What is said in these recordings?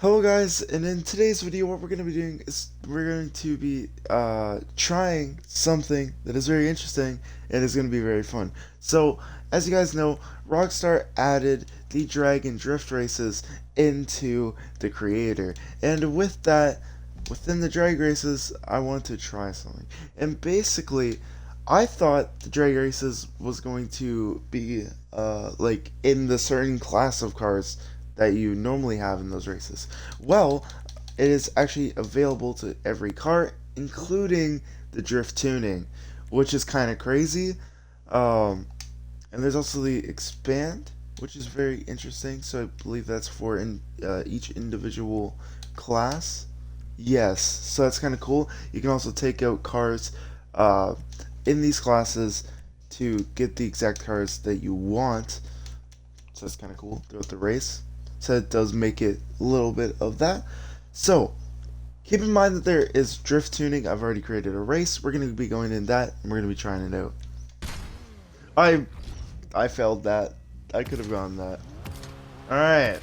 Hello guys, and in today's video what we're going to be doing is we're going to be trying something that is very interesting and is going to be very fun. So, as you guys know, Rockstar added the drag and drift races into the creator. And with that, within the drag races, I want to try something. And basically, I thought the drag races was going to be like in the certain class of cars that you normally have in those races. Well, it is actually available to every car, including the drift tuning, which is kind of crazy. Um, and there's also the expand, which is very interesting. So I believe that's for each individual class. Yes, so that's kind of cool. You can also take out cars uh, in these classes to get the exact cars that you want. So that's kind of cool throughout the race. So it does make it a little bit of that. So keep in mind that there is drift tuning. I've already created a race. We're going to be going in that, and we're going to be trying it out. I I failed that. I could have gone that. All right.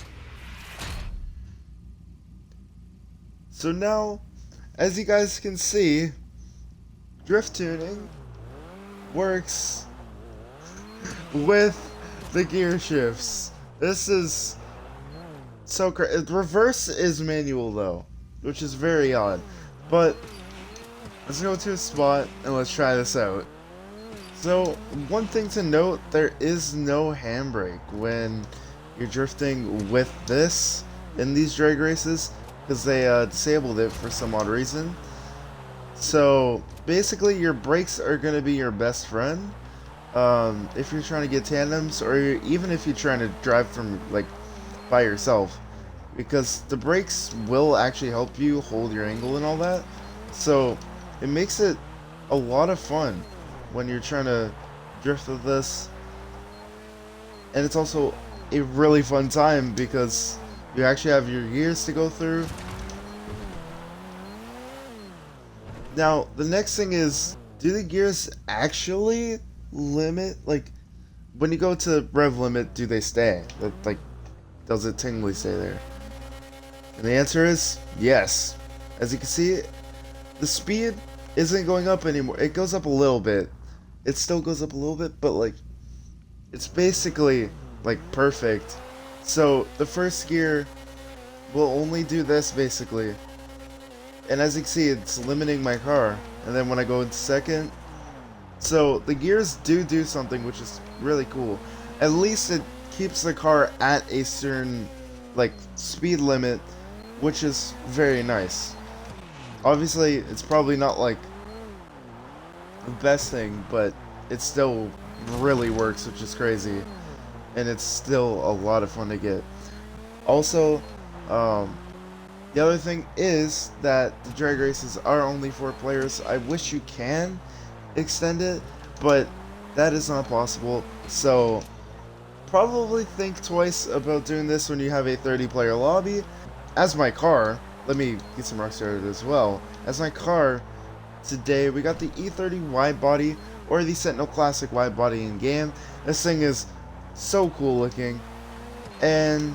So now, as you guys can see, drift tuning works with the gear shifts. This is so crazy. Reverse is manual though, which is very odd. But let's go to a spot and let's try this out. So one thing to note, there is no handbrake when you're drifting with this in these drag races because they disabled it for some odd reason. So basically your brakes are going to be your best friend if you're trying to get tandems, or even if you're trying to drive from like by yourself, because the brakes will actually help you hold your angle and all that. So it makes it a lot of fun when you're trying to drift with this, and it's also a really fun time because you actually have your gears to go through. Now the next thing is, do the gears actually limit, like when you go to rev limit, do they stay? Like, does it technically stay there? And the answer is yes. As you can see, the speed isn't going up anymore. It goes up a little bit. It still goes up a little bit, but like, it's basically like perfect. So the first gear will only do this basically. And as you can see, it's limiting my car. And then when I go into second, so the gears do something, which is really cool. At least it keeps the car at a certain like speed limit, which is very nice. Obviously, it's probably not like the best thing, but it still really works, which is crazy, and it's still a lot of fun to get. Also, the other thing is that the drag races are only 4 players. I wish you can extend it, but that is not possible. So probably think twice about doing this when you have a 30-player lobby. As my car, let me get some rock started as well. As my car, today we got the E30 wide body, or the Sentinel Classic wide body in game. This thing is so cool looking, and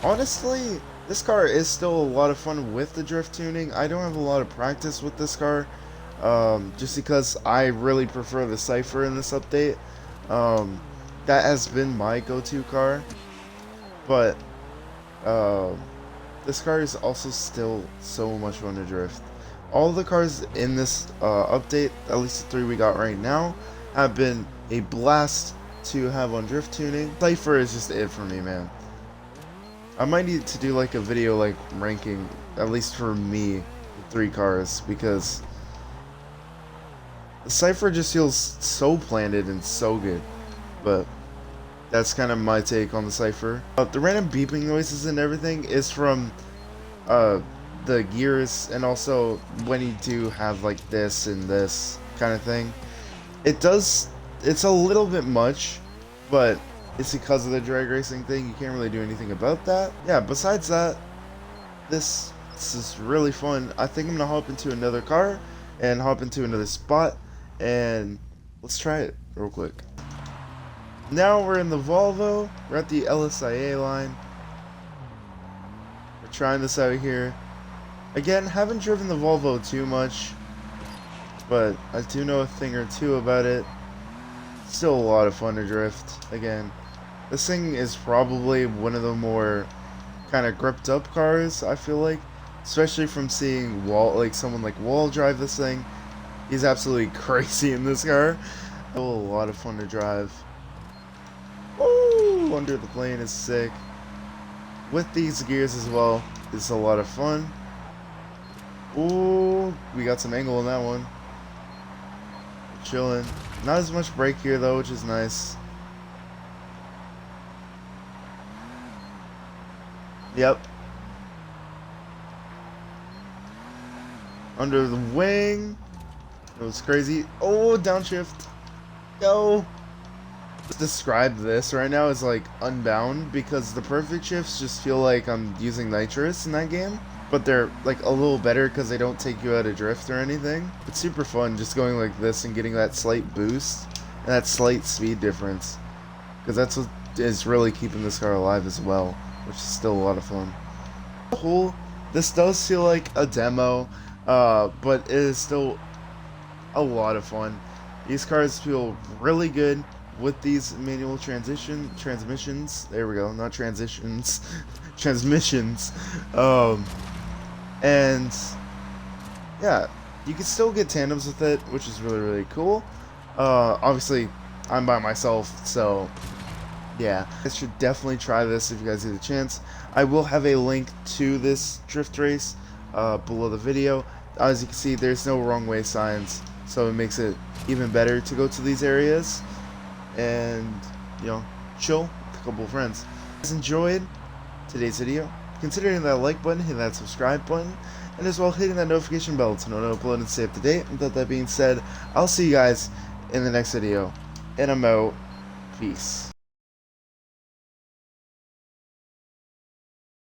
honestly, this car is still a lot of fun with the drift tuning. I don't have a lot of practice with this car, just because I really prefer the Cypher in this update. That has been my go-to car, but this car is also still so much fun to drift. All the cars in this update, at least the 3 we got right now, have been a blast to have on drift tuning. Cypher is just it for me, man. I might need to do like a video like ranking, at least for me, the 3 cars, because the Cypher just feels so planted and so good. But that's kind of my take on the Cypher. The random beeping noises and everything is from the gears, and also when you do have like this and this kind of thing. It's a little bit much, but it's because of the drag racing thing. You can't really do anything about that. Yeah, besides that, this is really fun. I think I'm gonna hop into another car and hop into another spot, and let's try it real quick. Now we're in the Volvo. We're at the LSIA line. We're trying this out here. Again, haven't driven the Volvo too much, but I do know a thing or two about it. Still a lot of fun to drift. Again, this thing is probably one of the more kind of gripped up cars, I feel like, especially from seeing someone like Wall drive this thing. He's absolutely crazy in this car. Still a lot of fun to drive. Woo! Under the plane is sick. With these gears as well, it's a lot of fun. Ooh, we got some angle in that one. Chilling. Not as much brake here though, which is nice. Yep. Under the wing. It was crazy. Oh, downshift. Go. Describe this right now as like Unbound, because the perfect shifts just feel like I'm using nitrous in that game, but they're like a little better because they don't take you out of drift or anything. It's super fun just going like this and getting that slight boost and that slight speed difference, because that's what is really keeping this car alive as well, which is still a lot of fun. This does feel like a demo, but it is still a lot of fun. These cars feel really good with these manual transmissions. There we go, not transitions, transmissions. And yeah, you can still get tandems with it, which is really cool. Obviously, I'm by myself, so yeah, you guys should definitely try this if you guys get a chance. I will have a link to this drift race below the video. As you can see, there's no wrong way signs, so it makes it even better to go to these areas and, you know, chill with a couple of friends. If you guys enjoyed today's video, consider hitting that like button, hitting that subscribe button, and as well hitting that notification bell to know when I upload and stay up to date. And with that being said, I'll see you guys in the next video, and I'm out. Peace.